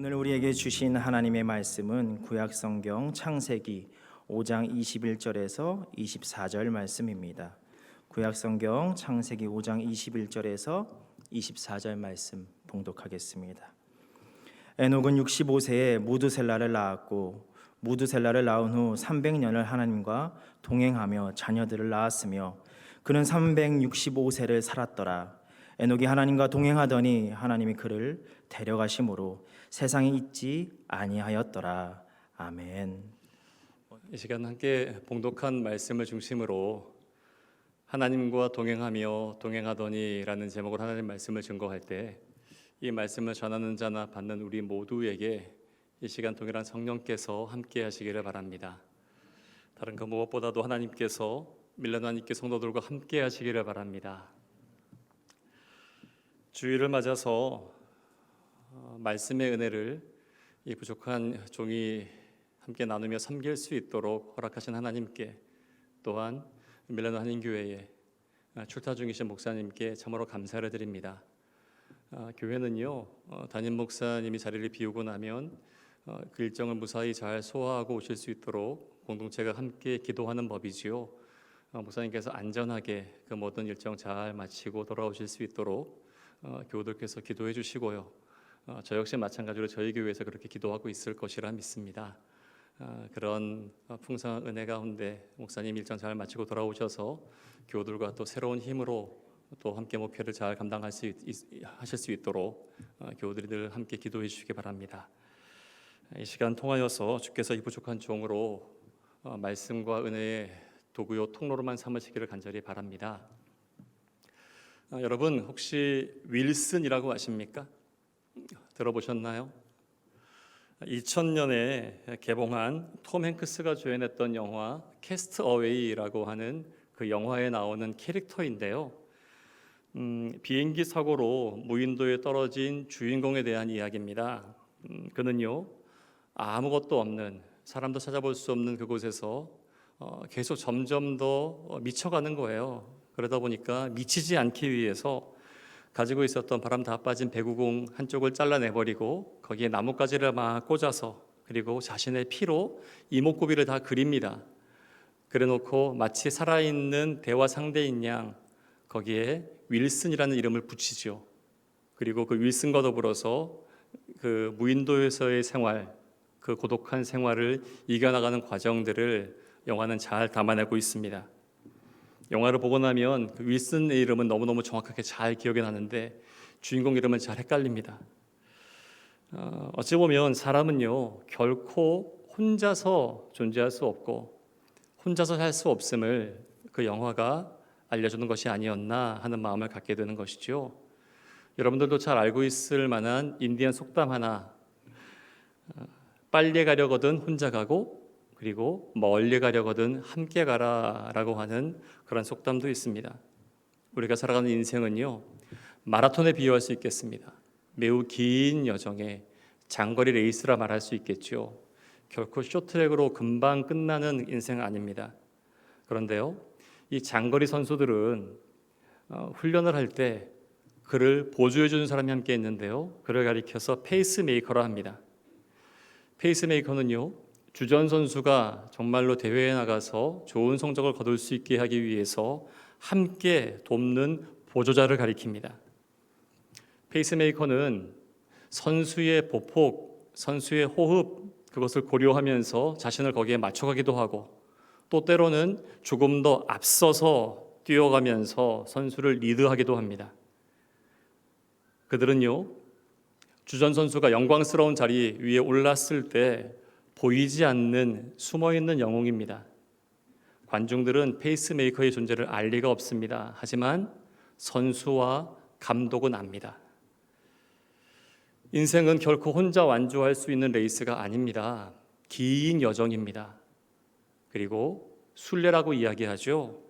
오늘 우리에게 주신 하나님의 말씀은 구약성경 창세기 5장 21절에서 24절 말씀입니다. 구약성경 창세기 5장 21절에서 24절 말씀 봉독하겠습니다. 에녹은 65세에 무드셀라를 낳았고 무드셀라를 낳은 후 300년을 하나님과 동행하며 자녀들을 낳았으며 그는 365세를 살았더라. 에녹이 하나님과 동행하더니 하나님이 그를 데려가심으로 세상에 있지 아니하였더라. 아멘. 이 시간 함께 봉독한 말씀을 중심으로 하나님과 동행하며 동행하더니라는 제목으로 하나님 말씀을 증거할 때 이 말씀을 전하는 자나 받는 우리 모두에게 이 시간 동일한 성령께서 함께 하시기를 바랍니다. 다른 그 무엇보다도 하나님께서 밀레나님께 성도들과 함께 하시기를 바랍니다. 주일을 맞아서 말씀의 은혜를 이 부족한 종이 함께 나누며 섬길 수 있도록 허락하신 하나님께, 또한 밀레나 한인교회에 출타 중이신 목사님께 참으로 감사를 드립니다. 교회는요, 담임 목사님이 자리를 비우고 나면 그 일정을 무사히 잘 소화하고 오실 수 있도록 공동체가 함께 기도하는 법이지요. 목사님께서 안전하게 그 모든 일정 잘 마치고 돌아오실 수 있도록 교우들께서 기도해 주시고요. 저 역시 마찬가지로 저희 교회에서 그렇게 기도하고 있을 것이라 믿습니다. 그런 풍성한 은혜 가운데 목사님 일정 잘 마치고 돌아오셔서 교우들과 또 새로운 힘으로 또 함께 목표를 잘 하실 수 있도록 교우들이 늘 함께 기도해 주시기 바랍니다. 이 시간 통하여서 주께서 이 부족한 종으로 말씀과 은혜의 도구요 통로로만 삼으시기를 간절히 바랍니다. 여러분 혹시 윌슨이라고 아십니까? 들어보셨나요? 2000년에 개봉한 톰 행크스가 주연했던 영화 캐스트 어웨이라고 하는 그 영화에 나오는 캐릭터인데요. 비행기 사고로 무인도에 떨어진 주인공에 대한 이야기입니다. 그는요, 아무것도 없는, 사람도 찾아볼 수 없는 그곳에서 계속 점점 더 미쳐가는 거예요. 그러다 보니까 미치지 않기 위해서 가지고 있었던 바람 다 빠진 배구공 한쪽을 잘라내버리고 거기에 나뭇가지를 막 꽂아서 그리고 자신의 피로 이목구비를 다 그립니다. 그래놓고 마치 살아있는 대화 상대인 양 거기에 윌슨이라는 이름을 붙이죠. 그리고 그 윌슨과 더불어서 그 무인도에서의 생활, 그 고독한 생활을 이겨나가는 과정들을 영화는 잘 담아내고 있습니다. 영화를 보고 나면 그 윌슨의 이름은 너무너무 정확하게 잘 기억이 나는데 주인공 이름은 잘 헷갈립니다. 어찌 보면 사람은요, 결코 혼자서 존재할 수 없고 혼자서 살 수 없음을 그 영화가 알려주는 것이 아니었나 하는 마음을 갖게 되는 것이죠. 여러분들도 잘 알고 있을 만한 인디안 속담 하나, 빨리 가려거든 혼자 가고 그리고 멀리 가려거든 함께 가라라고 하는 그런 속담도 있습니다. 우리가 살아가는 인생은요, 마라톤에 비유할 수 있겠습니다. 매우 긴 여정에 장거리 레이스라 말할 수 있겠죠. 결코 쇼트트랙으로 금방 끝나는 인생 아닙니다. 그런데요, 이 장거리 선수들은 훈련을 할 때 그를 보조해 주는 사람이 함께 있는데요, 그를 가리켜서 페이스메이커라 합니다. 페이스메이커는요, 주전 선수가 정말로 대회에 나가서 좋은 성적을 거둘 수 있게 하기 위해서 함께 돕는 보조자를 가리킵니다. 페이스메이커는 선수의 보폭, 선수의 호흡, 그것을 고려하면서 자신을 거기에 맞춰가기도 하고 또 때로는 조금 더 앞서서 뛰어가면서 선수를 리드하기도 합니다. 그들은요, 주전 선수가 영광스러운 자리 위에 올랐을 때 보이지 않는 숨어있는 영웅입니다. 관중들은 페이스메이커의 존재를 알 리가 없습니다. 하지만 선수와 감독은 압니다. 인생은 결코 혼자 완주할 수 있는 레이스가 아닙니다. 긴 여정입니다. 그리고 순례라고 이야기하죠.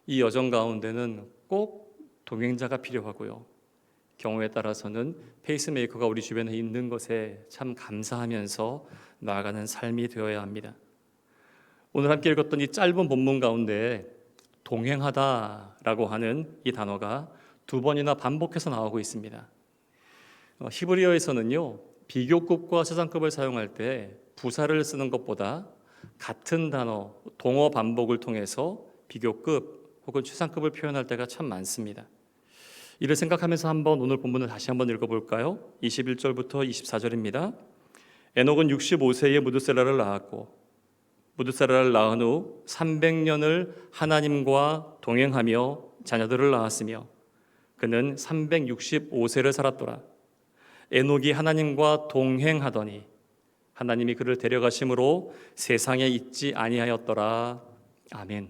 이 여정 가운데는 꼭 동행자가 필요하고요. 경우에 따라서는 페이스메이커가 우리 주변에 있는 것에 참 감사하면서 나아가는 삶이 되어야 합니다. 오늘 함께 읽었던 이 짧은 본문 가운데 동행하다라고 하는 이 단어가 2번이나 반복해서 나오고 있습니다. 히브리어에서는요, 비교급과 추상급을 사용할 때 부사를 쓰는 것보다 같은 단어, 동어 반복을 통해서 비교급 혹은 추상급을 표현할 때가 참 많습니다. 이를 생각하면서 한번 오늘 본문을 다시 한번 읽어볼까요? 21절부터 24절입니다. 에녹은 65세에 무드셀라를 낳았고 무드셀라를 낳은 후 300년을 하나님과 동행하며 자녀들을 낳았으며 그는 365세를 살았더라. 에녹이 하나님과 동행하더니 하나님이 그를 데려가심으로 세상에 있지 아니하였더라. 아멘.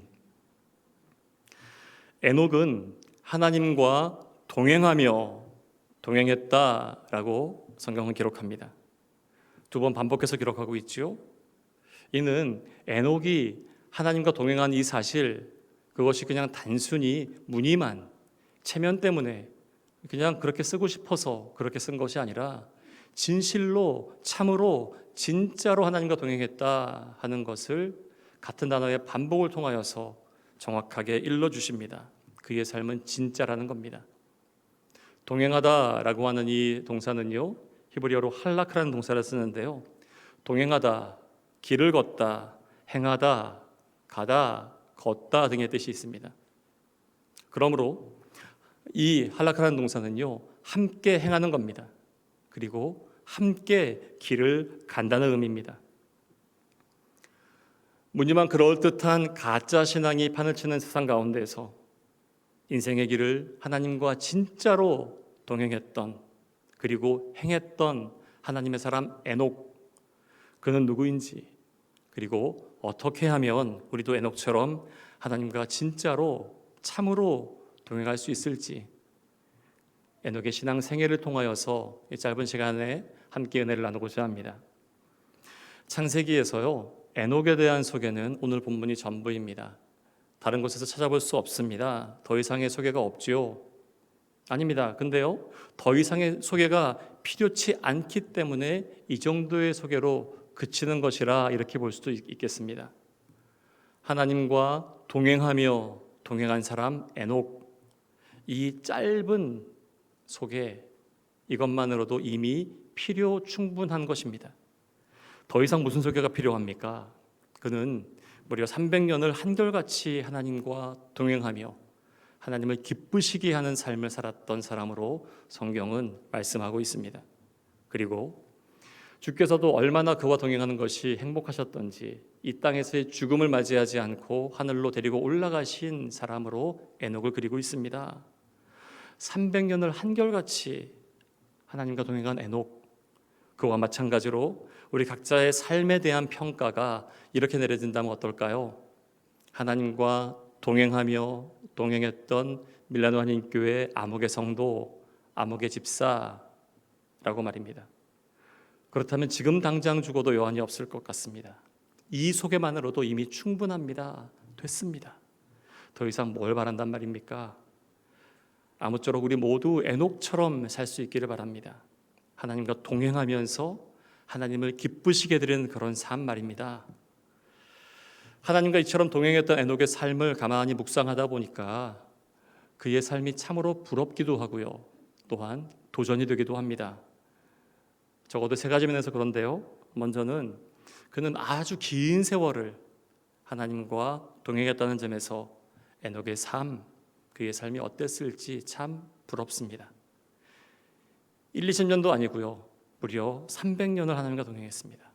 에녹은 하나님과 동행했다라고 성경은 기록합니다. 두 번 반복해서 기록하고 있지요. 이는 에녹이 하나님과 동행한 이 사실, 그것이 그냥 단순히 무늬만 체면 때문에 그냥 그렇게 쓰고 싶어서 그렇게 쓴 것이 아니라 진실로 참으로 진짜로 하나님과 동행했다 하는 것을 같은 단어의 반복을 통하여서 정확하게 일러주십니다. 그의 삶은 진짜라는 겁니다. 동행하다라고 하는 이 동사는요, 히브리어로 할라크라는 동사를 쓰는데요, 동행하다, 길을 걷다, 행하다, 가다, 걷다 등의 뜻이 있습니다. 그러므로 이 할라크라는 동사는요, 함께 행하는 겁니다. 그리고 함께 길을 간다는 의미입니다. 무늬만 그럴듯한 가짜 신앙이 판을 치는 세상 가운데에서 인생의 길을 하나님과 진짜로 동행했던, 그리고 행했던 하나님의 사람 에녹, 그는 누구인지, 그리고 어떻게 하면 우리도 에녹처럼 하나님과 진짜로 참으로 동행할 수 있을지, 에녹의 신앙 생애를 통하여서 이 짧은 시간에 함께 은혜를 나누고자 합니다. 창세기에서요, 에녹에 대한 소개는 오늘 본문이 전부입니다. 다른 곳에서 찾아볼 수 없습니다. 더 이상의 소개가 없지요. 아닙니다. 근데요, 더 이상의 소개가 필요치 않기 때문에 이 정도의 소개로 그치는 것이라 이렇게 볼 수도 있겠습니다. 하나님과 동행하며 동행한 사람 에녹, 이 짧은 소개, 이것만으로도 이미 필요 충분한 것입니다. 더 이상 무슨 소개가 필요합니까? 그는 무려 300년을 한결같이 하나님과 동행하며 하나님을 기쁘시게 하는 삶을 살았던 사람으로 성경은 말씀하고 있습니다. 그리고 주께서도 얼마나 그와 동행하는 것이 행복하셨던지 이 땅에서의 죽음을 맞이하지 않고 하늘로 데리고 올라가신 사람으로 에녹을 그리고 있습니다. 300년을 한결같이 하나님과 동행한 에녹, 그와 마찬가지로 우리 각자의 삶에 대한 평가가 이렇게 내려진다면 어떨까요? 하나님과 동행하며 동행했던 밀라노 한인교회 아무개 성도, 아무개 집사라고 말입니다. 그렇다면 지금 당장 죽어도 여한이 없을 것 같습니다. 이 소개만으로도 이미 충분합니다. 됐습니다. 더 이상 뭘 바란단 말입니까? 아무쪼록 우리 모두 에녹처럼 살 수 있기를 바랍니다. 하나님과 동행하면서 하나님을 기쁘시게 드리는 그런 삶 말입니다. 하나님과 이처럼 동행했던 에녹의 삶을 가만히 묵상하다 보니까 그의 삶이 참으로 부럽기도 하고요, 또한 도전이 되기도 합니다. 적어도 세 가지 면에서 그런데요, 먼저는 그는 아주 긴 세월을 하나님과 동행했다는 점에서 에녹의 삶, 그의 삶이 어땠을지 참 부럽습니다. 1, 20년도 아니고요, 무려 300년을 하나님과 동행했습니다.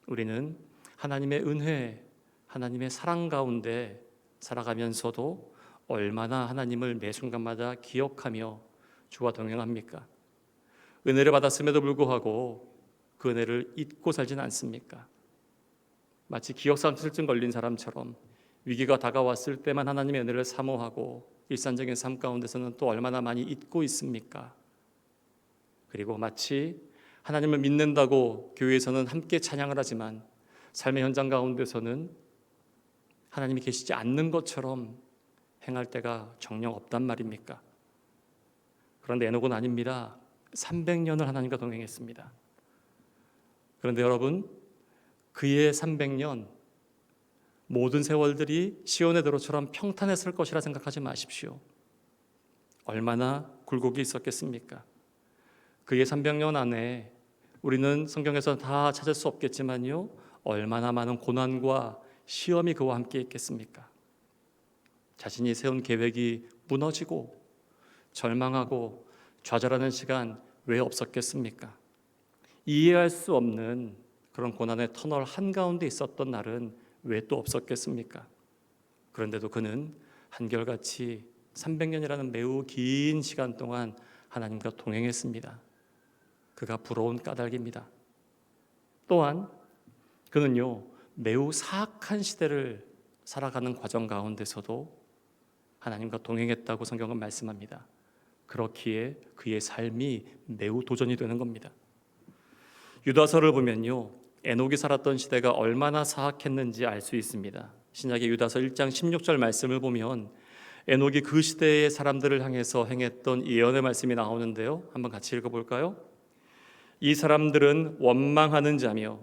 우리는 하나님의 은혜, 하나님의 사랑 가운데 살아가면서도 얼마나 하나님을 매 순간마다 기억하며 주와 동행합니까? 은혜를 받았음에도 불구하고 그 은혜를 잊고 살지는 않습니까? 마치 기억상실증 걸린 사람처럼 위기가 다가왔을 때만 하나님의 은혜를 사모하고 일상적인 삶 가운데서는 또 얼마나 많이 잊고 있습니까? 그리고 마치 하나님을 믿는다고 교회에서는 함께 찬양을 하지만 삶의 현장 가운데서는 하나님이 계시지 않는 것처럼 행할 때가 정녕 없단 말입니까? 그런데 에녹은 아닙니다. 300년을 하나님과 동행했습니다. 그런데 여러분, 그의 300년 모든 세월들이 시온의 도로처럼 평탄했을 것이라 생각하지 마십시오. 얼마나 굴곡이 있었겠습니까? 그의 300년 안에 우리는 성경에서 다 찾을 수 없겠지만요, 얼마나 많은 고난과 시험이 그와 함께 있겠습니까? 자신이 세운 계획이 무너지고 절망하고 좌절하는 시간 왜 없었겠습니까? 이해할 수 없는 그런 고난의 터널 한가운데 있었던 날은 왜 또 없었겠습니까? 그런데도 그는 한결같이 300년이라는 매우 긴 시간 동안 하나님과 동행했습니다. 그가 부러운 까닭입니다. 또한 그는요, 매우 사악한 시대를 살아가는 과정 가운데서도 하나님과 동행했다고 성경은 말씀합니다. 그렇기에 그의 삶이 매우 도전이 되는 겁니다. 유다서를 보면요, 에녹이 살았던 시대가 얼마나 사악했는지 알 수 있습니다. 신약의 유다서 1장 16절 말씀을 보면 에녹이 그 시대의 사람들을 향해서 행했던 예언의 말씀이 나오는데요, 한번 같이 읽어볼까요? 이 사람들은 원망하는 자며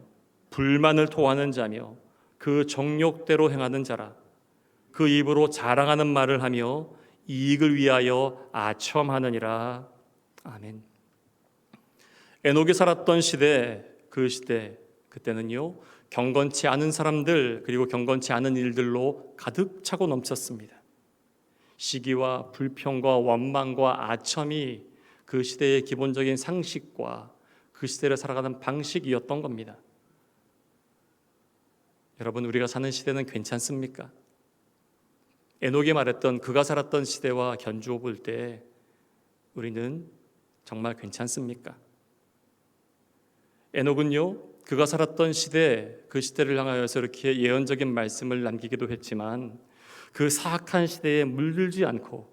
불만을 토하는 자며 그 정욕대로 행하는 자라. 그 입으로 자랑하는 말을 하며 이익을 위하여 아첨하느니라. 아멘. 에녹이 살았던 시대, 그 시대, 그때는요, 경건치 않은 사람들 그리고 경건치 않은 일들로 가득 차고 넘쳤습니다. 시기와 불평과 원망과 아첨이 그 시대의 기본적인 상식과 그 시대를 살아가는 방식이었던 겁니다. 여러분, 우리가 사는 시대는 괜찮습니까? 에녹이 말했던 그가 살았던 시대와 견주어 볼 때 우리는 정말 괜찮습니까? 에녹은요, 그가 살았던 시대, 그 시대를 향하여서 이렇게 예언적인 말씀을 남기기도 했지만 그 사악한 시대에 물들지 않고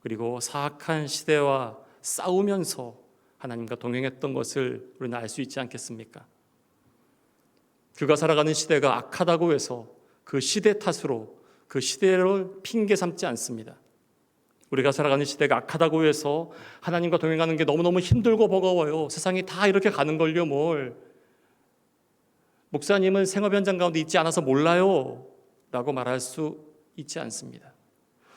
그리고 사악한 시대와 싸우면서 하나님과 동행했던 것을 우리는 알 수 있지 않겠습니까? 그가 살아가는 시대가 악하다고 해서 그 시대 탓으로 그 시대를 핑계 삼지 않습니다. 우리가 살아가는 시대가 악하다고 해서 하나님과 동행하는 게 너무너무 힘들고 버거워요. 세상이 다 이렇게 가는 걸요, 뭘. 목사님은 생업 현장 가운데 있지 않아서 몰라요 라고 말할 수 있지 않습니다.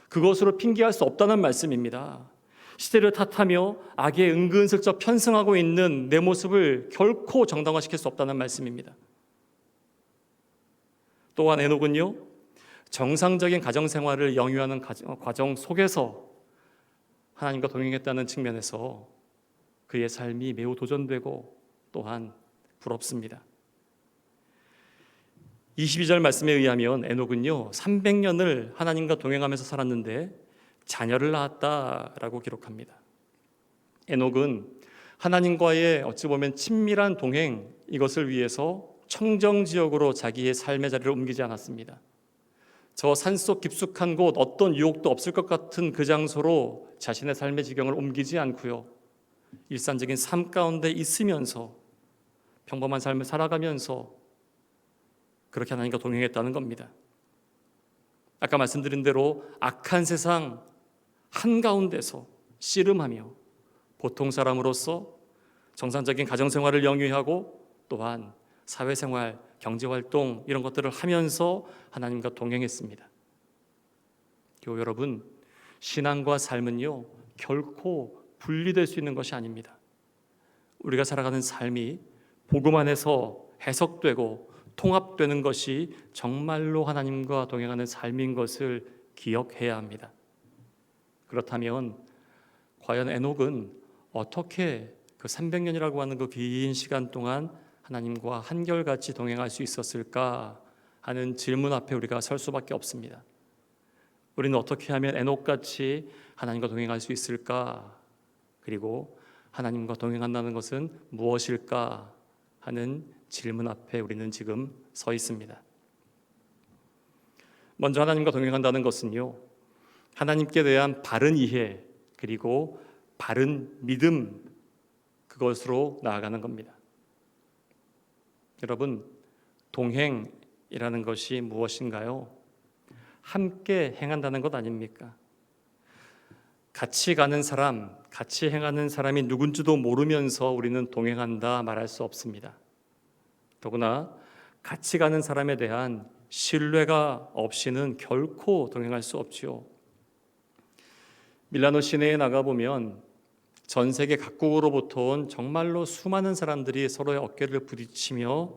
그것으로 핑계할 수 없다는 말씀입니다. 시대를 탓하며 악에 은근슬쩍 편승하고 있는 내 모습을 결코 정당화시킬 수 없다는 말씀입니다. 또한 에녹은요, 정상적인 가정생활을 영위하는 과정 속에서 하나님과 동행했다는 측면에서 그의 삶이 매우 도전되고 또한 부럽습니다. 22절 말씀에 의하면 에녹은요, 300년을 하나님과 동행하면서 살았는데 자녀를 낳았다라고 기록합니다. 에녹은 하나님과의 어찌 보면 친밀한 동행, 이것을 위해서 청정지역으로 자기의 삶의 자리를 옮기지 않았습니다. 저 산속 깊숙한 곳, 어떤 유혹도 없을 것 같은 그 장소로 자신의 삶의 지경을 옮기지 않고요, 일상적인 삶 가운데 있으면서 평범한 삶을 살아가면서 그렇게 하나님과 동행했다는 겁니다. 아까 말씀드린 대로 악한 세상 한가운데서 씨름하며 보통 사람으로서 정상적인 가정생활을 영위하고 또한 사회생활, 경제활동 이런 것들을 하면서 하나님과 동행했습니다. 교우 여러분, 신앙과 삶은요, 결코 분리될 수 있는 것이 아닙니다. 우리가 살아가는 삶이 복음 안에서 해석되고 통합되는 것이 정말로 하나님과 동행하는 삶인 것을 기억해야 합니다. 그렇다면 과연 에녹은 어떻게 그 300년이라고 하는 그 긴 시간 동안 하나님과 한결같이 동행할 수 있었을까 하는 질문 앞에 우리가 설 수밖에 없습니다. 우리는 어떻게 하면 에녹같이 하나님과 동행할 수 있을까? 그리고 하나님과 동행한다는 것은 무엇일까 하는 질문 앞에 우리는 지금 서 있습니다. 먼저 하나님과 동행한다는 것은요, 하나님께 대한 바른 이해 그리고 바른 믿음, 그것으로 나아가는 겁니다. 여러분, 동행이라는 것이 무엇인가요? 함께 행한다는 것 아닙니까? 같이 가는 사람, 같이 행하는 사람이 누군지도 모르면서 우리는 동행한다 말할 수 없습니다. 더구나 같이 가는 사람에 대한 신뢰가 없이는 결코 동행할 수 없지요. 밀라노 시내에 나가보면 전 세계 각국으로부터 온 정말로 수많은 사람들이 서로의 어깨를 부딪히며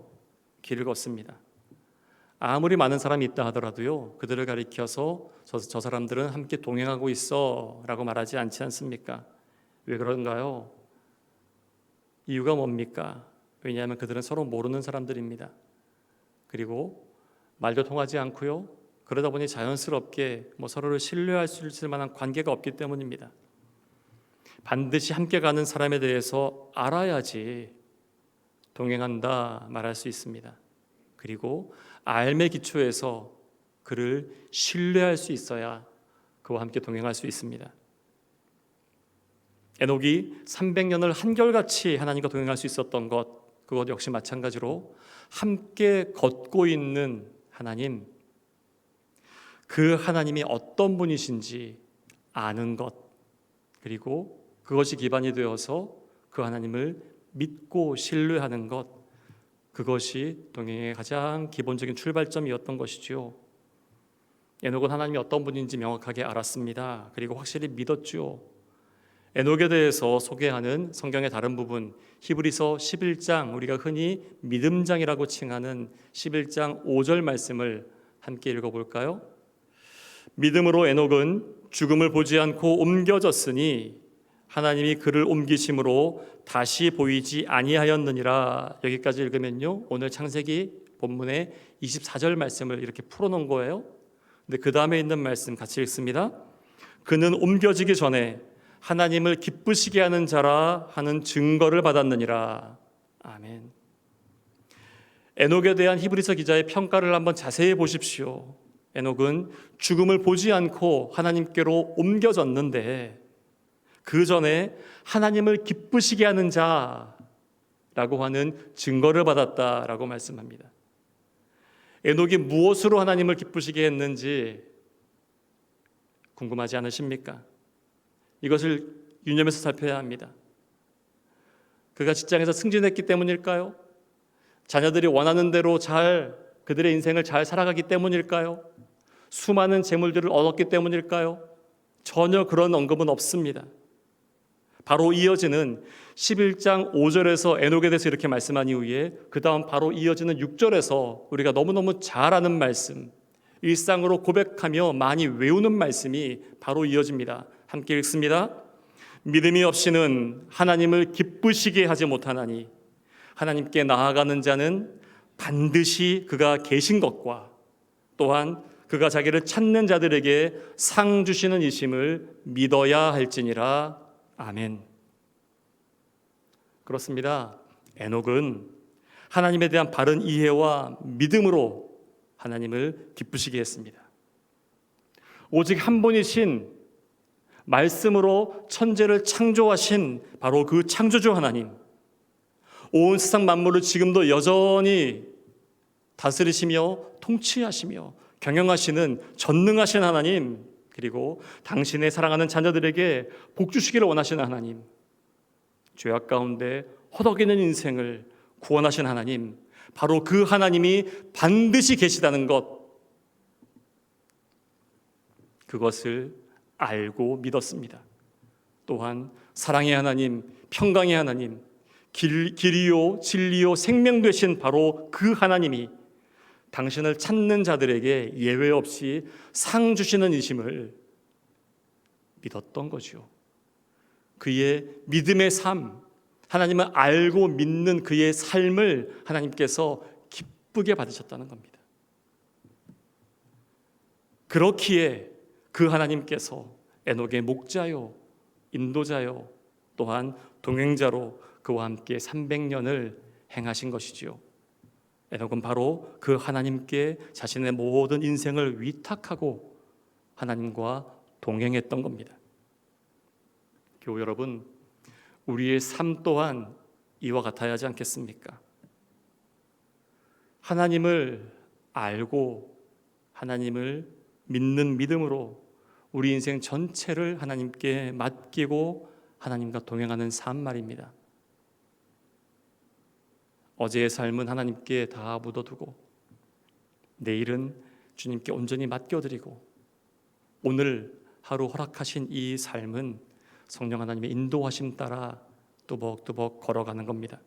길을 걷습니다. 아무리 많은 사람이 있다 하더라도요, 그들을 가리켜서 저 사람들은 함께 동행하고 있어 라고 말하지 않지 않습니까? 왜 그런가요? 이유가 뭡니까? 왜냐하면 그들은 서로 모르는 사람들입니다. 그리고 말도 통하지 않고요, 그러다 보니 자연스럽게 서로를 신뢰할 수 있을 만한 관계가 없기 때문입니다. 반드시 함께 가는 사람에 대해서 알아야지 동행한다 말할 수 있습니다. 그리고 알매 기초에서 그를 신뢰할 수 있어야 그와 함께 동행할 수 있습니다. 에녹이 300년을 한결같이 하나님과 동행할 수 있었던 것, 그것 역시 마찬가지로 함께 걷고 있는 하나님, 그 하나님이 어떤 분이신지 아는 것, 그리고 그것이 기반이 되어서 그 하나님을 믿고 신뢰하는 것, 그것이 동행의 가장 기본적인 출발점이었던 것이죠. 에녹은 하나님이 어떤 분인지 명확하게 알았습니다. 그리고 확실히 믿었죠. 에녹에 대해서 소개하는 성경의 다른 부분, 히브리서 11장, 우리가 흔히 믿음장이라고 칭하는 11장 5절 말씀을 함께 읽어볼까요? 믿음으로 에녹은 죽음을 보지 않고 옮겨졌으니 하나님이 그를 옮기심으로 다시 보이지 아니하였느니라. 여기까지 읽으면요, 오늘 창세기 본문의 24절 말씀을 이렇게 풀어놓은 거예요. 근데 그 다음에 있는 말씀 같이 읽습니다. 그는 옮겨지기 전에 하나님을 기쁘시게 하는 자라 하는 증거를 받았느니라. 아멘. 에녹에 대한 히브리서 기자의 평가를 한번 자세히 보십시오. 에녹은 죽음을 보지 않고 하나님께로 옮겨졌는데 그 전에 하나님을 기쁘시게 하는 자라고 하는 증거를 받았다라고 말씀합니다. 에녹이 무엇으로 하나님을 기쁘시게 했는지 궁금하지 않으십니까? 이것을 유념해서 살펴야 합니다. 그가 직장에서 승진했기 때문일까요? 자녀들이 원하는 대로 그들의 인생을 잘 살아가기 때문일까요? 수많은 재물들을 얻었기 때문일까요? 전혀 그런 언급은 없습니다. 바로 이어지는 11장 5절에서 에녹에 대해서 이렇게 말씀한 이후에 그 다음 바로 이어지는 6절에서 우리가 너무너무 잘 아는 말씀, 일상으로 고백하며 많이 외우는 말씀이 바로 이어집니다. 함께 읽습니다. 믿음이 없이는 하나님을 기쁘시게 하지 못하나니 하나님께 나아가는 자는 반드시 그가 계신 것과 또한 그가 자기를 찾는 자들에게 상 주시는 이심을 믿어야 할지니라. 아멘. 그렇습니다. 에녹은 하나님에 대한 바른 이해와 믿음으로 하나님을 기쁘시게 했습니다. 오직 한 분이신 말씀으로 천지를 창조하신 바로 그 창조주 하나님, 온 세상 만물을 지금도 여전히 다스리시며 통치하시며 경영하시는 전능하신 하나님, 그리고 당신의 사랑하는 자녀들에게 복 주시기를 원하시는 하나님, 죄악 가운데 허덕이는 인생을 구원하신 하나님, 바로 그 하나님이 반드시 계시다는 것, 그것을 알고 믿었습니다. 또한 사랑의 하나님, 평강의 하나님, 길이요 진리요 생명 되신 바로 그 하나님이 당신을 찾는 자들에게 예외 없이 상 주시는 이심을 믿었던 거죠. 그의 믿음의 삶, 하나님을 알고 믿는 그의 삶을 하나님께서 기쁘게 받으셨다는 겁니다. 그렇기에 그 하나님께서 에녹의 목자요, 인도자요, 또한 동행자로 그와 함께 300년을 행하신 것이지요. 에녹은 바로 그 하나님께 자신의 모든 인생을 위탁하고 하나님과 동행했던 겁니다. 교우 여러분, 우리의 삶 또한 이와 같아야 하지 않겠습니까? 하나님을 알고 하나님을 믿는 믿음으로 우리 인생 전체를 하나님께 맡기고 하나님과 동행하는 삶 말입니다. 어제의 삶은 하나님께 다 묻어두고 내일은 주님께 온전히 맡겨드리고 오늘 하루 허락하신 이 삶은 성령 하나님의 인도하심 따라 뚜벅뚜벅 걸어가는 겁니다.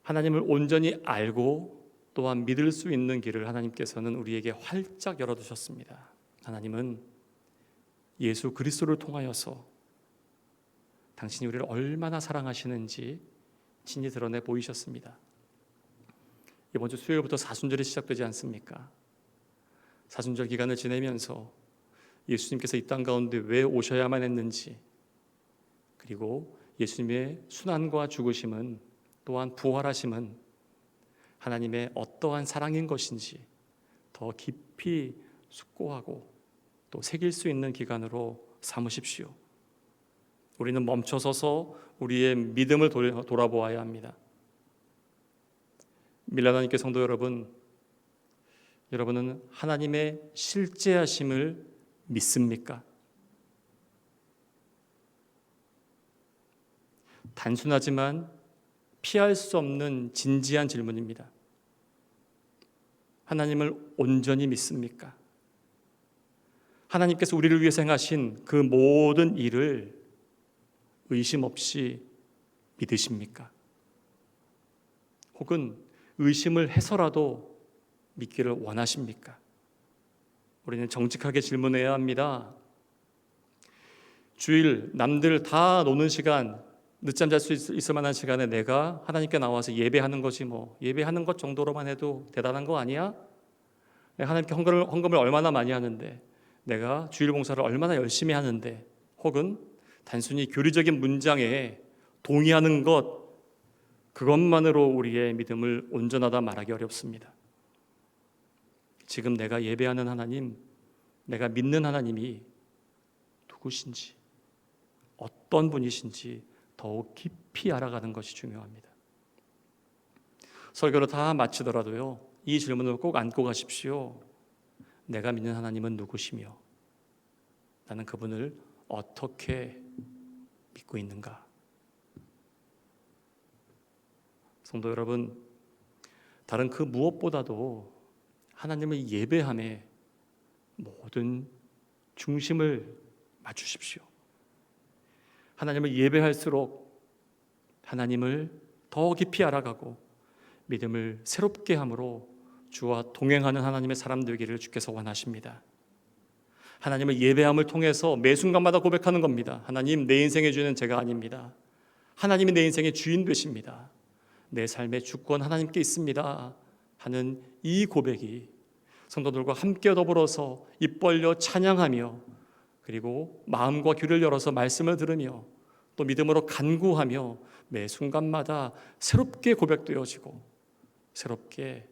하나님을 온전히 알고 또한 믿을 수 있는 길을 하나님께서는 우리에게 활짝 열어두셨습니다. 하나님은 예수 그리스도를 통하여서 당신이 우리를 얼마나 사랑하시는지 친히 드러내 보이셨습니다. 이번 주 수요일부터 사순절이 시작되지 않습니까? 사순절 기간을 지내면서 예수님께서 이 땅 가운데 왜 오셔야만 했는지, 그리고 예수님의 순환과 죽으심은 또한 부활하심은 하나님의 어떠한 사랑인 것인지 더 깊이 숙고하고 또 새길 수 있는 기간으로 삼으십시오. 우리는 멈춰서서 우리의 믿음을 돌아보아야 합니다. 밀라나님께 성도 여러분, 여러분은 하나님의 실제하심을 믿습니까? 단순하지만 피할 수 없는 진지한 질문입니다. 하나님을 온전히 믿습니까? 하나님께서 우리를 위해서 행하신 그 모든 일을 의심 없이 믿으십니까? 혹은 의심을 해서라도 믿기를 원하십니까? 우리는 정직하게 질문해야 합니다. 주일 남들 다 노는 시간, 늦잠 잘 수 있을 만한 시간에 내가 하나님께 나와서 예배하는 것이 예배하는 것 정도로만 해도 대단한 거 아니야? 하나님께 헌금을 얼마나 많이 하는데, 내가 주일 봉사를 얼마나 열심히 하는데, 혹은 단순히 교리적인 문장에 동의하는 것, 그것만으로 우리의 믿음을 온전하다 말하기 어렵습니다. 지금 내가 예배하는 하나님, 내가 믿는 하나님이 누구신지, 어떤 분이신지 더욱 깊이 알아가는 것이 중요합니다. 설교를 다 마치더라도요, 이 질문을 꼭 안고 가십시오. 내가 믿는 하나님은 누구시며 나는 그분을 어떻게 믿고 있는가? 성도 여러분, 다른 그 무엇보다도 하나님을 예배함에 모든 중심을 맞추십시오. 하나님을 예배할수록 하나님을 더 깊이 알아가고 믿음을 새롭게 함으로 주와 동행하는 하나님의 사람 되기를 주께서 원하십니다. 하나님을 예배함을 통해서 매 순간마다 고백하는 겁니다. 하나님, 내 인생의 주인은 제가 아닙니다. 하나님이 내 인생의 주인 되십니다. 내 삶의 주권 하나님께 있습니다 하는 이 고백이 성도들과 함께 더불어서 입 벌려 찬양하며, 그리고 마음과 귀를 열어서 말씀을 들으며 또 믿음으로 간구하며 매 순간마다 새롭게 고백되어지고 새롭게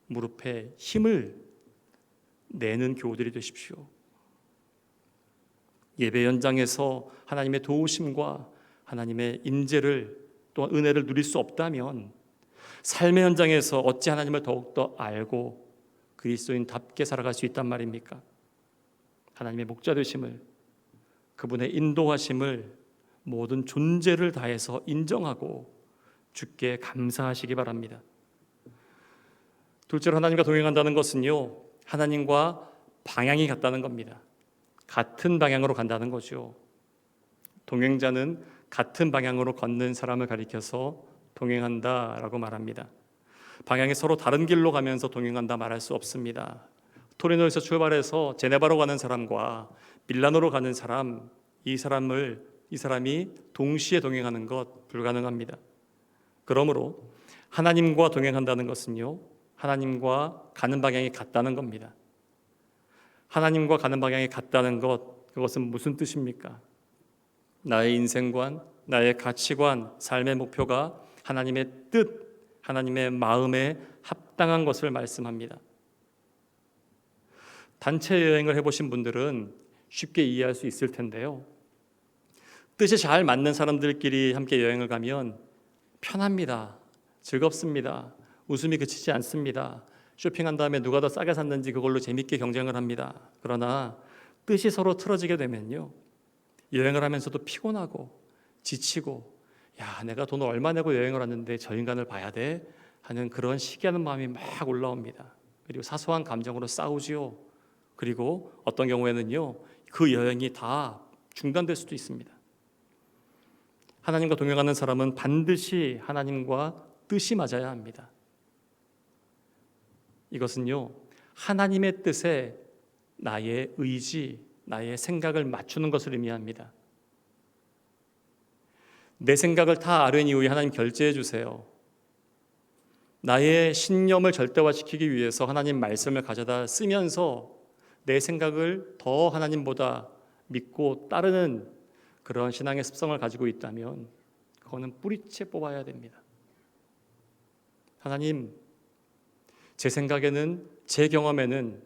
무릎에 힘을 내는 교우들이 되십시오. 예배 현장에서 하나님의 도우심과 하나님의 인재를 또한 은혜를 누릴 수 없다면 삶의 현장에서 어찌 하나님을 더욱더 알고 그리스도인답게 살아갈 수 있단 말입니까? 하나님의 목자 되심을, 그분의 인도하심을 모든 존재를 다해서 인정하고 주께 감사하시기 바랍니다. 둘째로 하나님과 동행한다는 것은요, 하나님과 방향이 같다는 겁니다. 같은 방향으로 간다는 거죠. 동행자는 같은 방향으로 걷는 사람을 가리켜서 동행한다라고 말합니다. 방향이 서로 다른 길로 가면서 동행한다 말할 수 없습니다. 토리노에서 출발해서 제네바로 가는 사람과 밀라노로 가는 사람, 이 사람이 동시에 동행하는 것 불가능합니다. 그러므로 하나님과 동행한다는 것은요, 하나님과 가는 방향이 같다는 겁니다. 하나님과 가는 방향이 같다는 것, 그것은 무슨 뜻입니까? 나의 인생관, 나의 가치관, 삶의 목표가 하나님의 뜻, 하나님의 마음에 합당한 것을 말씀합니다. 단체 여행을 해보신 분들은 쉽게 이해할 수 있을 텐데요, 뜻이 잘 맞는 사람들끼리 함께 여행을 가면 편합니다. 즐겁습니다. 웃음이 그치지 않습니다. 쇼핑한 다음에 누가 더 싸게 샀는지 그걸로 재밌게 경쟁을 합니다. 그러나 뜻이 서로 틀어지게 되면요, 여행을 하면서도 피곤하고 지치고, 야, 내가 돈을 얼마 내고 여행을 왔는데 저 인간을 봐야 돼? 하는 그런 시기하는 마음이 막 올라옵니다. 그리고 사소한 감정으로 싸우지요. 그리고 어떤 경우에는요, 그 여행이 다 중단될 수도 있습니다. 하나님과 동행하는 사람은 반드시 하나님과 뜻이 맞아야 합니다. 이것은요, 하나님의 뜻에 나의 의지, 나의 생각을 맞추는 것을 의미합니다. 내 생각을 다 아뢰은 이후에 하나님 결제해 주세요. 나의 신념을 절대화시키기 위해서 하나님 말씀을 가져다 쓰면서 내 생각을 더 하나님보다 믿고 따르는 그런 신앙의 습성을 가지고 있다면 그거는 뿌리채 뽑아야 됩니다. 하나님, 제 생각에는, 제 경험에는,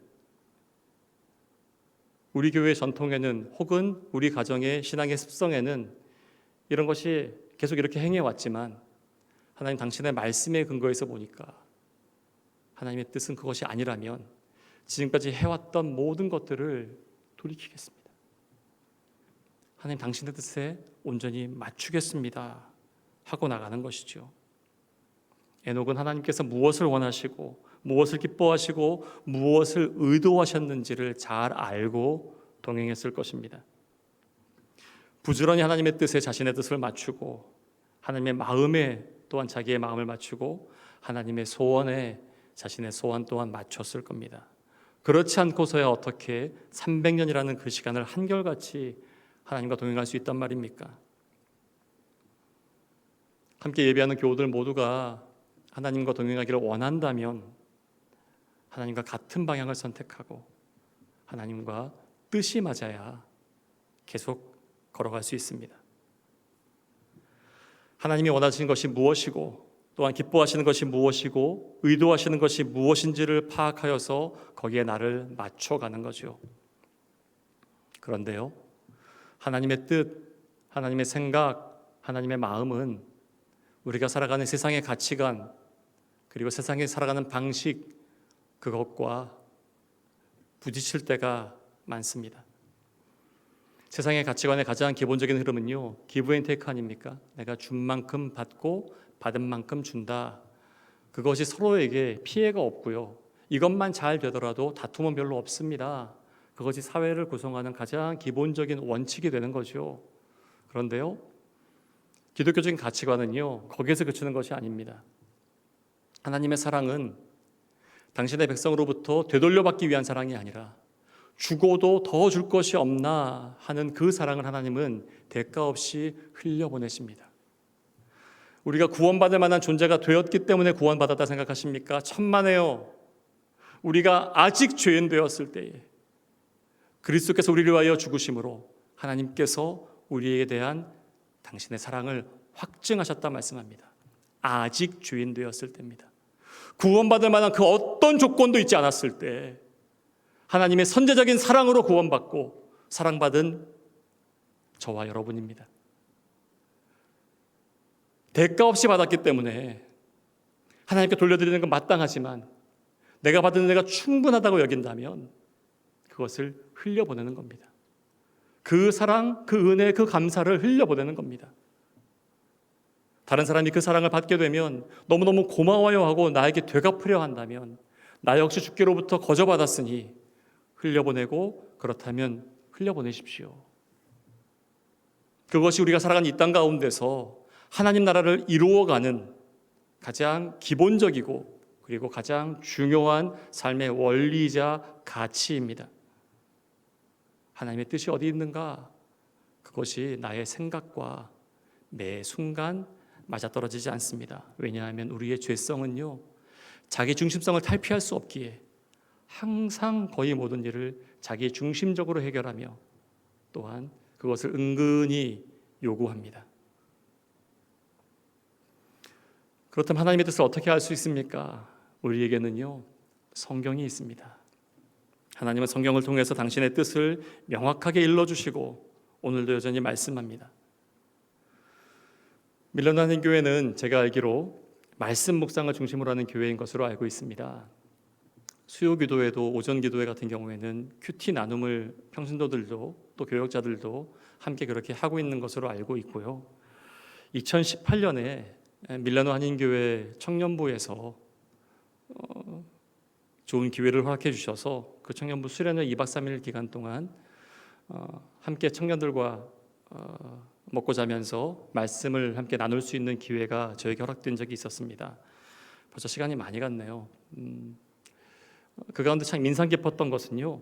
우리 교회 전통에는, 혹은 우리 가정의 신앙의 습성에는 이런 것이 계속 이렇게 행해왔지만 하나님 당신의 말씀에 근거해서 보니까 하나님의 뜻은 그것이 아니라면 지금까지 해왔던 모든 것들을 돌이키겠습니다. 하나님 당신의 뜻에 온전히 맞추겠습니다 하고 나가는 것이죠. 에녹은 하나님께서 무엇을 원하시고 무엇을 기뻐하시고 무엇을 의도하셨는지를 잘 알고 동행했을 것입니다. 부지런히 하나님의 뜻에 자신의 뜻을 맞추고 하나님의 마음에 또한 자기의 마음을 맞추고 하나님의 소원에 자신의 소원 또한 맞췄을 겁니다. 그렇지 않고서야 어떻게 300년이라는 그 시간을 한결같이 하나님과 동행할 수 있단 말입니까? 함께 예배하는 교우들 모두가 하나님과 동행하기를 원한다면 하나님과 같은 방향을 선택하고 하나님과 뜻이 맞아야 계속 걸어갈 수 있습니다. 하나님이 원하시는 것이 무엇이고 또한 기뻐하시는 것이 무엇이고 의도하시는 것이 무엇인지를 파악하여서 거기에 나를 맞춰가는 거죠. 그런데요, 하나님의 뜻, 하나님의 생각, 하나님의 마음은 우리가 살아가는 세상의 가치관 그리고 세상에 살아가는 방식 그것과 부딪힐 때가 많습니다. 세상의 가치관의 가장 기본적인 흐름은요, 기브 앤 테이크 아닙니까? 내가 준 만큼 받고 받은 만큼 준다. 그것이 서로에게 피해가 없고요, 이것만 잘 되더라도 다툼은 별로 없습니다. 그것이 사회를 구성하는 가장 기본적인 원칙이 되는 거죠. 그런데요, 기독교적인 가치관은요, 거기에서 그치는 것이 아닙니다. 하나님의 사랑은 당신의 백성으로부터 되돌려받기 위한 사랑이 아니라 주고도 더 줄 것이 없나 하는 그 사랑을 하나님은 대가 없이 흘려보내십니다. 우리가 구원받을 만한 존재가 되었기 때문에 구원받았다 생각하십니까? 천만에요. 우리가 아직 죄인 되었을 때에 그리스도께서 우리를 위하여 죽으심으로 하나님께서 우리에 대한 당신의 사랑을 확증하셨다 말씀합니다. 아직 죄인 되었을 때입니다. 구원받을 만한 그 어떤 조건도 있지 않았을 때 하나님의 선제적인 사랑으로 구원받고 사랑받은 저와 여러분입니다. 대가 없이 받았기 때문에 하나님께 돌려드리는 건 마땅하지만 내가 받은 은혜가 충분하다고 여긴다면 그것을 흘려보내는 겁니다. 그 사랑, 그 은혜, 그 감사를 흘려보내는 겁니다. 다른 사람이 그 사랑을 받게 되면 너무너무 고마워요 하고 나에게 되갚으려 한다면 나 역시 주께로부터 거저받았으니 흘려보내고 그렇다면 흘려보내십시오. 그것이 우리가 살아가는 이 땅 가운데서 하나님 나라를 이루어가는 가장 기본적이고 그리고 가장 중요한 삶의 원리이자 가치입니다. 하나님의 뜻이 어디 있는가? 그것이 나의 생각과 매 순간 맞아떨어지지 않습니다. 왜냐하면 우리의 죄성은요, 자기 중심성을 탈피할 수 없기에 항상 거의 모든 일을 자기 중심적으로 해결하며 또한 그것을 은근히 요구합니다. 그렇다면 하나님의 뜻을 어떻게 알 수 있습니까? 우리에게는요, 성경이 있습니다. 하나님은 성경을 통해서 당신의 뜻을 명확하게 일러주시고 오늘도 여전히 말씀합니다. 밀라노 한인교회는 제가 알기로 말씀 묵상을 중심으로 하는 교회인 것으로 알고 있습니다. 수요 기도회도 오전 기도회 같은 경우에는 큐티 나눔을 평신도들도 또 교역자들도 함께 그렇게 하고 있는 것으로 알고 있고요. 2018년에 밀라노 한인교회 청년부에서 좋은 기회를 허락해 주셔서 그 청년부 수련회 2박 3일 기간 동안 함께 청년들과 먹고 자면서 말씀을 함께 나눌 수 있는 기회가 저에게 허락된 적이 있었습니다. 벌써 시간이 많이 갔네요. 그 가운데 참 인상 깊었던 것은요,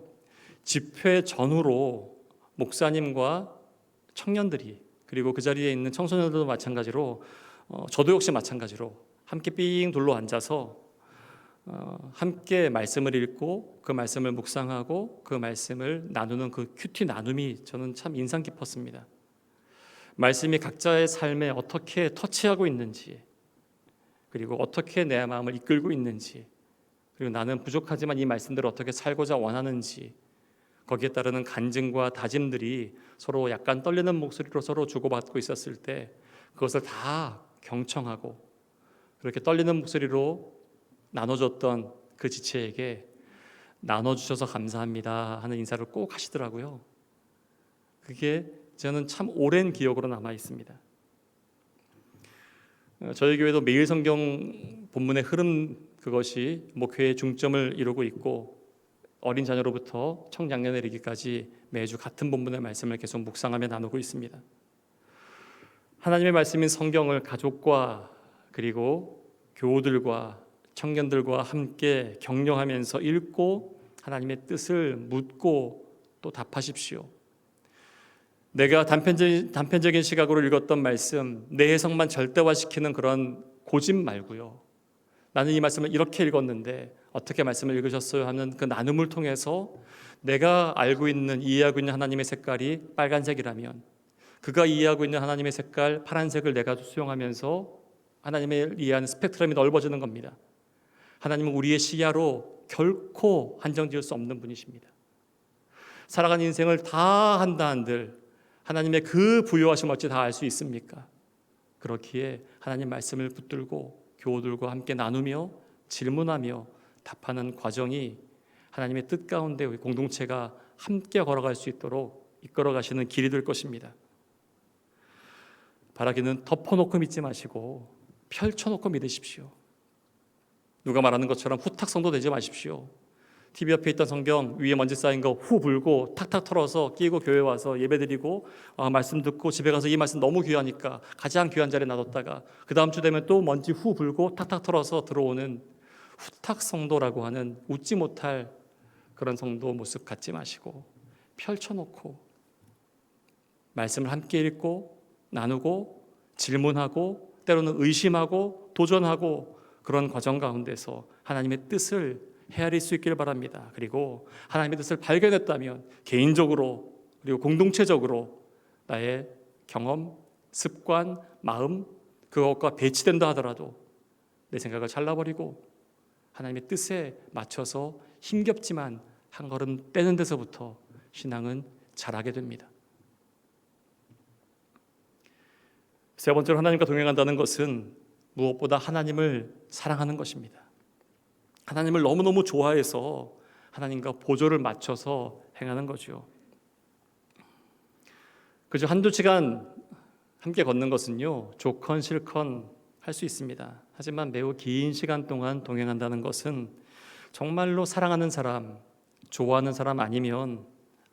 집회 전후로 목사님과 청년들이, 그리고 그 자리에 있는 청소년들도 마찬가지로 저도 역시 마찬가지로 함께 삥 둘러 앉아서 함께 말씀을 읽고 그 말씀을 묵상하고 그 말씀을 나누는 그 큐티 나눔이 저는 참 인상 깊었습니다. 말씀이 각자의 삶에 어떻게 터치하고 있는지, 그리고 어떻게 내 마음을 이끌고 있는지, 그리고 나는 부족하지만 이 말씀들을 어떻게 살고자 원하는지, 거기에 따르는 간증과 다짐들이 서로 약간 떨리는 목소리로 서로 주고받고 있었을 때 그것을 다 경청하고 그렇게 떨리는 목소리로 나눠줬던 그 지체에게 나눠주셔서 감사합니다 하는 인사를 꼭 하시더라고요. 그게 저는 참 오랜 기억으로 남아 있습니다. 저희 교회도 매일 성경 본문의 흐름, 그것이 목회의 중점을 이루고 있고 어린 자녀로부터 청장년에 이르기까지 매주 같은 본문의 말씀을 계속 묵상하며 나누고 있습니다. 하나님의 말씀인 성경을 가족과 그리고 교우들과 청년들과 함께 격려하면서 읽고 하나님의 뜻을 묻고 또 답하십시오. 내가 단편적인 시각으로 읽었던 말씀, 내 해석만 절대화시키는 그런 고집 말고요. 나는 이 말씀을 이렇게 읽었는데 어떻게 말씀을 읽으셨어요? 하는 그 나눔을 통해서 내가 알고 있는, 이해하고 있는 하나님의 색깔이 빨간색이라면 그가 이해하고 있는 하나님의 색깔 파란색을 내가 수용하면서 하나님의 이해하는 스펙트럼이 넓어지는 겁니다. 하나님은 우리의 시야로 결코 한정지을 수 없는 분이십니다. 살아가는 인생을 다 한다 한들 하나님의 그 부요하심 어찌 다 알 수 있습니까? 그렇기에 하나님 말씀을 붙들고 교우들과 함께 나누며 질문하며 답하는 과정이 하나님의 뜻 가운데 우리 공동체가 함께 걸어갈 수 있도록 이끌어 가시는 길이 될 것입니다. 바라기는 덮어놓고 믿지 마시고 펼쳐놓고 믿으십시오. 누가 말하는 것처럼 후탁성도 되지 마십시오. TV 옆에 있던 성경 위에 먼지 쌓인 거 후 불고 탁탁 털어서 끼고 교회 와서 예배드리고 말씀 듣고 집에 가서 이 말씀 너무 귀하니까 가장 귀한 자리에 놔뒀다가 그 다음 주 되면 또 먼지 후 불고 탁탁 털어서 들어오는 후탁 성도라고 하는 웃지 못할 그런 성도 모습 갖지 마시고 펼쳐놓고 말씀을 함께 읽고 나누고 질문하고 때로는 의심하고 도전하고 그런 과정 가운데서 하나님의 뜻을 헤아릴 수 있기를 바랍니다. 그리고 하나님의 뜻을 발견했다면 개인적으로 그리고 공동체적으로 나의 경험, 습관, 마음 그것과 배치된다 하더라도 내 생각을 잘라버리고 하나님의 뜻에 맞춰서 힘겹지만 한 걸음 떼는 데서부터 신앙은 자라게 됩니다. 세 번째로 하나님과 동행한다는 것은 무엇보다 하나님을 사랑하는 것입니다. 하나님을 너무너무 좋아해서 하나님과 보조를 맞춰서 행하는 거죠. 그저 한두 시간 함께 걷는 것은요, 좋건 싫건 할 수 있습니다. 하지만 매우 긴 시간 동안 동행한다는 것은 정말로 사랑하는 사람, 좋아하는 사람 아니면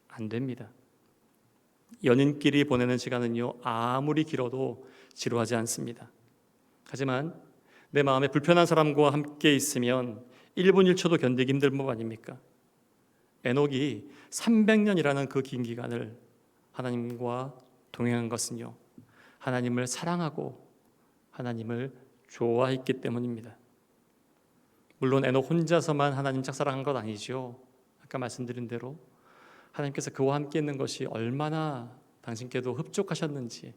안 됩니다. 연인끼리 보내는 시간은요, 아무리 길어도 지루하지 않습니다. 하지만 내 마음에 불편한 사람과 함께 있으면 1분 1초도 견디기 힘든 법 아닙니까? 에녹이 300년이라는 그 긴 기간을 하나님과 동행한 것은요, 하나님을 사랑하고 하나님을 좋아했기 때문입니다. 물론 에녹 혼자서만 하나님 짝사랑한 것 아니죠. 아까 말씀드린 대로 하나님께서 그와 함께 있는 것이 얼마나 당신께도 흡족하셨는지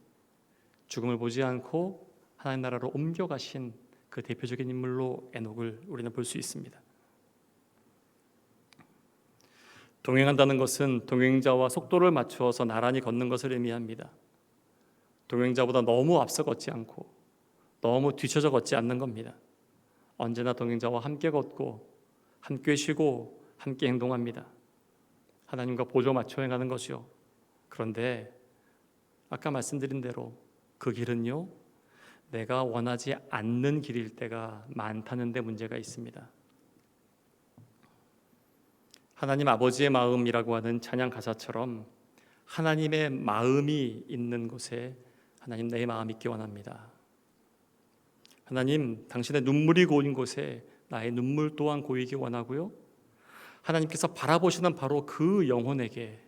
죽음을 보지 않고 하나님 나라로 옮겨가신 그 대표적인 인물로 에녹을 우리는 볼 수 있습니다. 동행한다는 것은 동행자와 속도를 맞추어서 나란히 걷는 것을 의미합니다. 동행자보다 너무 앞서 걷지 않고 너무 뒤쳐져 걷지 않는 겁니다. 언제나 동행자와 함께 걷고 함께 쉬고 함께 행동합니다. 하나님과 보조 맞춰 행하는 것이요. 그런데 아까 말씀드린 대로 그 길은요, 내가 원하지 않는 길일 때가 많다는 데 문제가 있습니다. 하나님 아버지의 마음이라고 하는 찬양 가사처럼 하나님의 마음이 있는 곳에 하나님 내 마음이 있기 원합니다. 하나님, 당신의 눈물이 고인 곳에 나의 눈물 또한 고이기 원하고요. 하나님께서 바라보시는 바로 그 영혼에게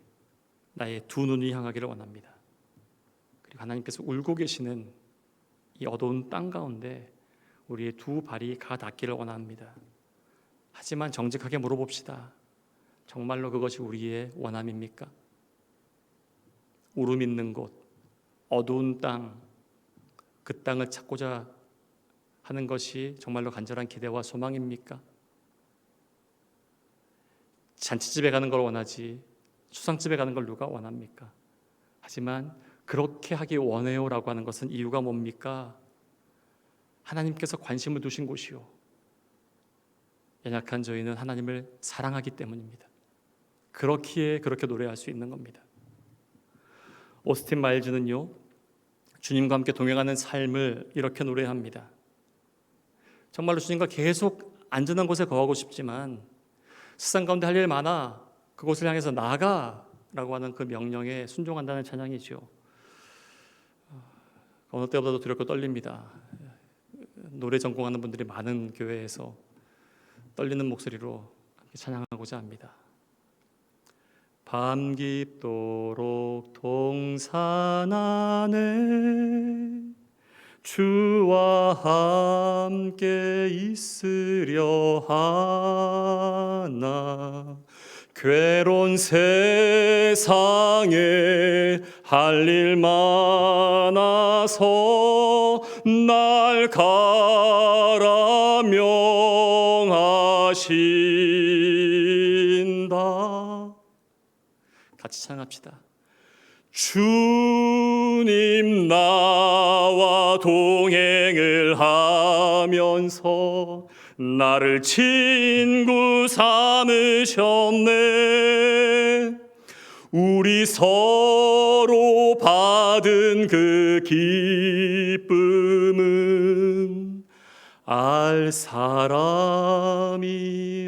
나의 두 눈이 향하기를 원합니다. 그리고 하나님께서 울고 계시는 이 어두운 땅 가운데 우리의 두 발이 가 닿기를 원합니다. 하지만 정직하게 물어봅시다. 정말로 그것이 우리의 원함입니까? 울음 있는 곳, 어두운 땅, 그 땅을 찾고자 하는 것이 정말로 간절한 기대와 소망입니까? 잔치집에 가는 걸 원하지 수상집에 가는 걸 누가 원합니까? 하지만 그렇게 하기 원해요라고 하는 것은 이유가 뭡니까? 하나님께서 관심을 두신 곳이요, 연약한 저희는 하나님을 사랑하기 때문입니다. 그렇기에 그렇게 노래할 수 있는 겁니다. 오스틴 마일즈는요, 주님과 함께 동행하는 삶을 이렇게 노래합니다. 정말로 주님과 계속 안전한 곳에 거하고 싶지만 세상 가운데 할 일 많아, 그곳을 향해서 나아가라고 하는 그 명령에 순종한다는 찬양이죠. 어느 때보다도 두렵고 떨립니다. 노래 전공하는 분들이 많은 교회에서 떨리는 목소리로 찬양하고자 합니다. 밤 깊도록 동산 안에 주와 함께 있으려 하나, 괴로운 세상에 할 일 많아서 날 가라 명하신다. 같이 찬양합시다. 주님 나와 동행을 하면서 나를 친구 삼으셨네. 우리 서로 받은 그 기쁨은 알 사람이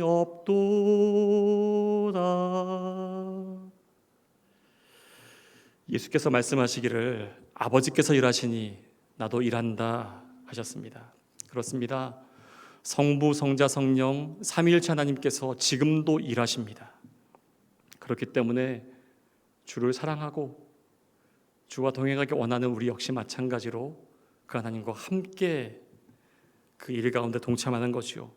없도다. 예수께서 말씀하시기를 아버지께서 일하시니 나도 일한다 하셨습니다. 그렇습니다. 성부, 성자, 성령 삼위일체 하나님께서 지금도 일하십니다. 그렇기 때문에 주를 사랑하고 주와 동행하기 원하는 우리 역시 마찬가지로 그 하나님과 함께 그 일 가운데 동참하는 것이요.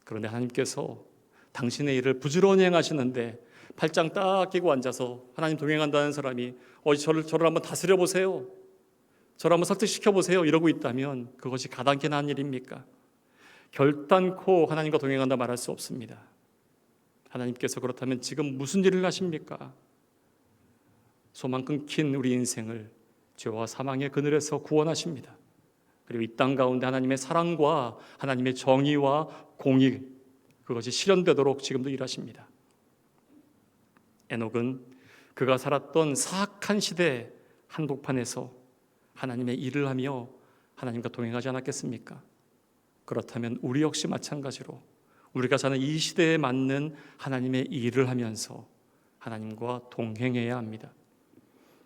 그런데 하나님께서 당신의 일을 부지런히 행하시는데 팔짱 딱 끼고 앉아서 하나님 동행한다는 사람이 저를 한번 다스려 보세요, 저를 한번 설득시켜 보세요 이러고 있다면 그것이 가당키나 한 일입니까? 결단코 하나님과 동행한다 말할 수 없습니다. 하나님께서 그렇다면 지금 무슨 일을 하십니까? 소망 끊긴 우리 인생을 죄와 사망의 그늘에서 구원하십니다. 그리고 이 땅 가운데 하나님의 사랑과 하나님의 정의와 공의, 그것이 실현되도록 지금도 일하십니다. 에녹은 그가 살았던 사악한 시대 한복판에서 하나님의 일을 하며 하나님과 동행하지 않았겠습니까? 그렇다면 우리 역시 마찬가지로 우리가 사는 이 시대에 맞는 하나님의 일을 하면서 하나님과 동행해야 합니다.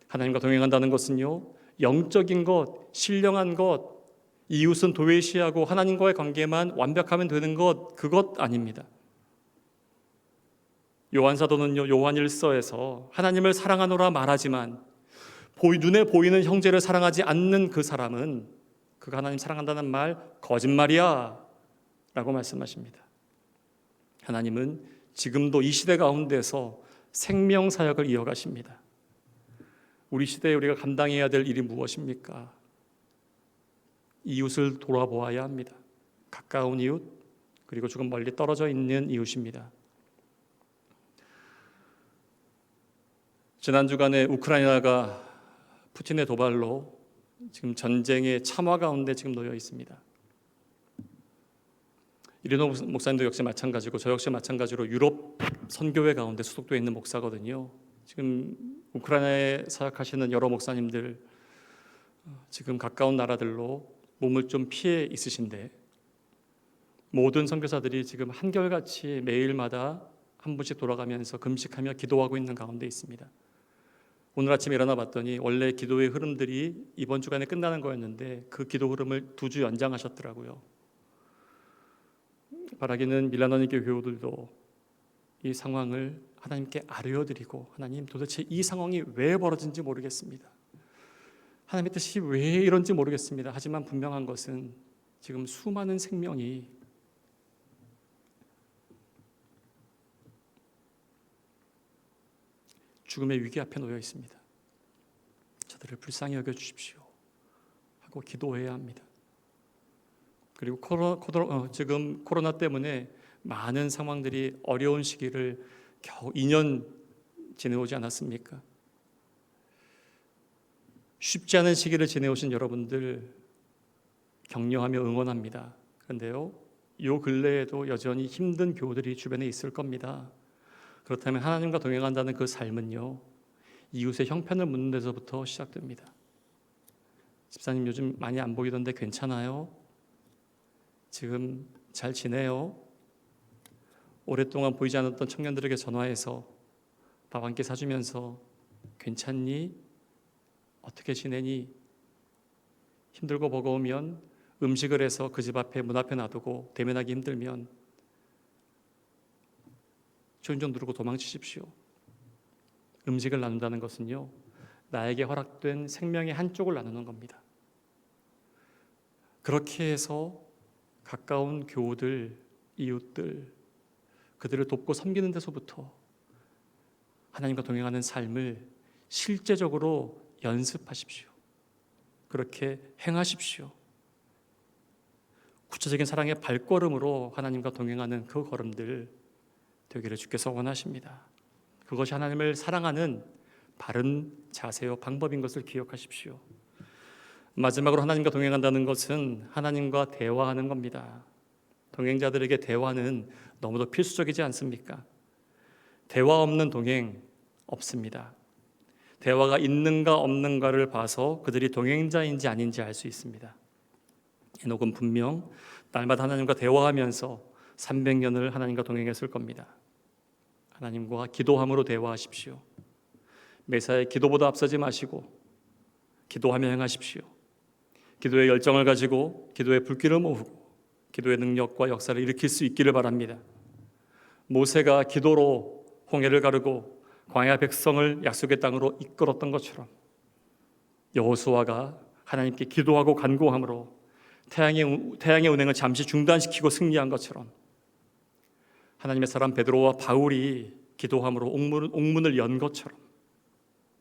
하나님과 동행한다는 것은요, 영적인 것, 신령한 것, 이웃은 도외시하고 하나님과의 관계만 완벽하면 되는 것, 그것 아닙니다. 요한사도는요, 요한 1서에서 하나님을 사랑하노라 말하지만 눈에 보이는 형제를 사랑하지 않는 그 사람은 그가 하나님 사랑한다는 말 거짓말이야 라고 말씀하십니다. 하나님은 지금도 이 시대 가운데서 생명사역을 이어가십니다. 우리 시대에 우리가 감당해야 될 일이 무엇입니까? 이웃을 돌아보아야 합니다. 가까운 이웃, 그리고 조금 멀리 떨어져 있는 이웃입니다. 지난 주간에 우크라이나가 푸틴의 도발로 지금 전쟁의 참화 가운데 지금 놓여 있습니다. 이리노 목사님도 역시 마찬가지고 저 역시 마찬가지로 유럽 선교회 가운데 소속되어 있는 목사거든요. 지금 우크라이나에 사역하시는 여러 목사님들 지금 가까운 나라들로 몸을 좀 피해 있으신데 모든 선교사들이 지금 한결같이 매일마다 한 분씩 돌아가면서 금식하며 기도하고 있는 가운데 있습니다. 오늘 아침에 일어나 봤더니 원래 기도의 흐름들이 이번 주간에 끝나는 거였는데 그 기도 흐름을 2주 연장하셨더라고요. 바라기는 밀라노니교 교우들도 이 상황을 하나님께 아뢰어드리고, 하나님 도대체 이 상황이 왜 벌어진지 모르겠습니다. 하나님의 뜻이 왜 이런지 모르겠습니다. 하지만 분명한 것은 지금 수많은 생명이 죽음의 위기 앞에 놓여 있습니다. 저들을 불쌍히 여겨 주십시오 하고 기도해야 합니다. 그리고 지금 코로나 때문에 많은 상황들이 어려운 시기를 겨우 2년 지내오지 않았습니까? 쉽지 않은 시기를 지내오신 여러분들 격려하며 응원합니다. 그런데요, 요 근래에도 여전히 힘든 교우들이 주변에 있을 겁니다. 그렇다면 하나님과 동행한다는 그 삶은요, 이웃의 형편을 묻는 데서부터 시작됩니다. 집사님 요즘 많이 안 보이던데 괜찮아요? 지금 잘 지내요? 오랫동안 보이지 않았던 청년들에게 전화해서 밥 한 끼 사주면서 괜찮니? 어떻게 지내니? 힘들고 버거우면 음식을 해서 그 집 앞에 문 앞에 놔두고 대면하기 힘들면 조용히 누르고 도망치십시오. 음식을 나눈다는 것은요, 나에게 허락된 생명의 한쪽을 나누는 겁니다. 그렇게 해서 가까운 교우들, 이웃들, 그들을 돕고 섬기는 데서부터 하나님과 동행하는 삶을 실제적으로 연습하십시오. 그렇게 행하십시오. 구체적인 사랑의 발걸음으로 하나님과 동행하는 그 걸음들 되기를 주께서 원하십니다. 그것이 하나님을 사랑하는 바른 자세요 방법인 것을 기억하십시오. 마지막으로 하나님과 동행한다는 것은 하나님과 대화하는 겁니다. 동행자들에게 대화는 너무도 필수적이지 않습니까? 대화 없는 동행 없습니다. 대화가 있는가 없는가를 봐서 그들이 동행자인지 아닌지 알 수 있습니다. 에녹은 분명 날마다 하나님과 대화하면서 300년을 하나님과 동행했을 겁니다. 하나님과 기도함으로 대화하십시오. 매사에 기도보다 앞서지 마시고 기도하며 행하십시오. 기도의 열정을 가지고 기도의 불길을 모으고 기도의 능력과 역사를 일으킬 수 있기를 바랍니다. 모세가 기도로 홍해를 가르고 광야 백성을 약속의 땅으로 이끌었던 것처럼 여호수아가 하나님께 기도하고 간구함으로 태양의 운행을 잠시 중단시키고 승리한 것처럼 하나님의 사람 베드로와 바울이 기도함으로 옥문을 연 것처럼,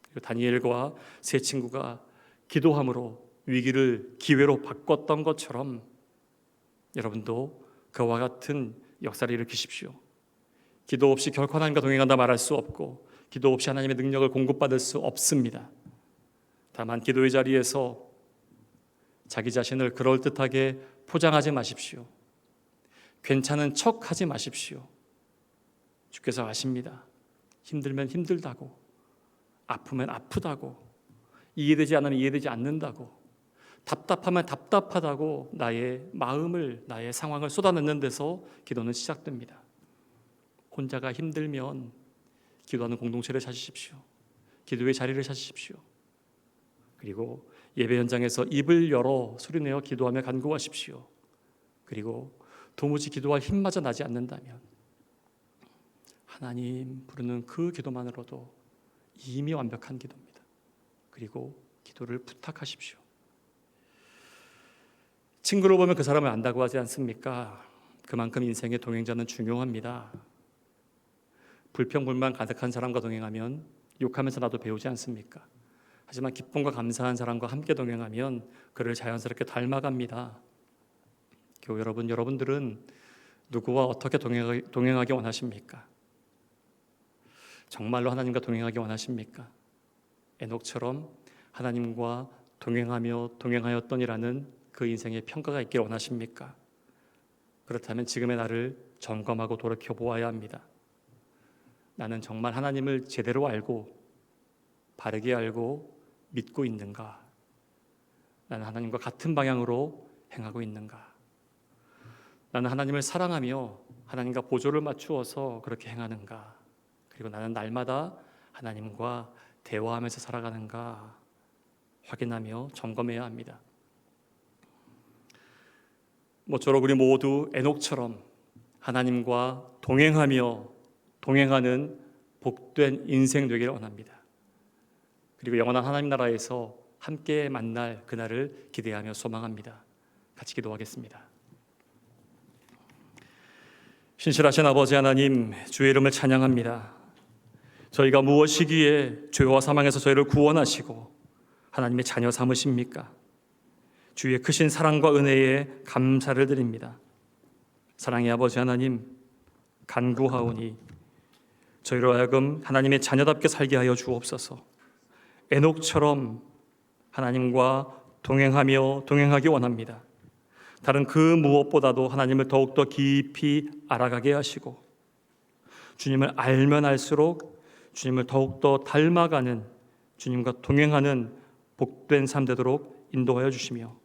그리고 다니엘과 세 친구가 기도함으로 위기를 기회로 바꿨던 것처럼 여러분도 그와 같은 역사를 일으키십시오. 기도 없이 결코 하나님과 동행한다 말할 수 없고 기도 없이 하나님의 능력을 공급받을 수 없습니다. 다만 기도의 자리에서 자기 자신을 그럴듯하게 포장하지 마십시오. 괜찮은 척하지 마십시오. 주께서 아십니다. 힘들면 힘들다고, 아프면 아프다고, 이해되지 않으면 이해되지 않는다고, 답답하면 답답하다고 나의 마음을, 나의 상황을 쏟아내는 데서 기도는 시작됩니다. 혼자가 힘들면 기도하는 공동체를 찾으십시오. 기도의 자리를 찾으십시오. 그리고 예배 현장에서 입을 열어 소리내어 기도하며 간구하십시오. 그리고 도무지 기도할 힘마저 나지 않는다면 하나님 부르는 그 기도만으로도 이미 완벽한 기도입니다. 그리고 기도를 부탁하십시오. 친구를 보면 그 사람을 안다고 하지 않습니까? 그만큼 인생의 동행자는 중요합니다. 불평불만 가득한 사람과 동행하면 욕하면서 나도 배우지 않습니까? 하지만 기쁨과 감사한 사람과 함께 동행하면 그를 자연스럽게 닮아갑니다. 교우 여러분, 여러분들은 누구와 어떻게 동행하기 원하십니까? 정말로 하나님과 동행하기 원하십니까? 에녹처럼 하나님과 동행하였더니라는 그 인생의 평가가 있기를 원하십니까? 그렇다면 지금의 나를 점검하고 돌이켜보아야 합니다. 나는 정말 하나님을 제대로 알고 바르게 알고 믿고 있는가? 나는 하나님과 같은 방향으로 행하고 있는가? 나는 하나님을 사랑하며 하나님과 보조를 맞추어서 그렇게 행하는가? 그리고 나는 날마다 하나님과 대화하면서 살아가는가 확인하며 점검해야 합니다. 모쪼록 우리 모두 에녹처럼 하나님과 동행하는 복된 인생 되기를 원합니다. 그리고 영원한 하나님 나라에서 함께 만날 그날을 기대하며 소망합니다. 같이 기도하겠습니다. 신실하신 아버지 하나님, 주의 이름을 찬양합니다. 저희가 무엇이기에 죄와 사망에서 저희를 구원하시고 하나님의 자녀 삼으십니까? 주의 크신 사랑과 은혜에 감사를 드립니다. 사랑의 아버지 하나님, 간구하오니 저희로 하여금 하나님의 자녀답게 살게 하여 주옵소서. 에녹처럼 하나님과 동행하기 원합니다. 다른 그 무엇보다도 하나님을 더욱더 깊이 알아가게 하시고 주님을 알면 알수록 주님을 더욱더 닮아가는, 주님과 동행하는 복된 삶 되도록 인도하여 주시며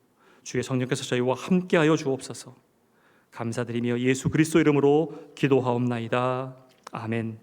주의 성령께서 저희와 함께하여 주옵소서. 감사드리며 예수 그리스도 이름으로 기도하옵나이다. 아멘.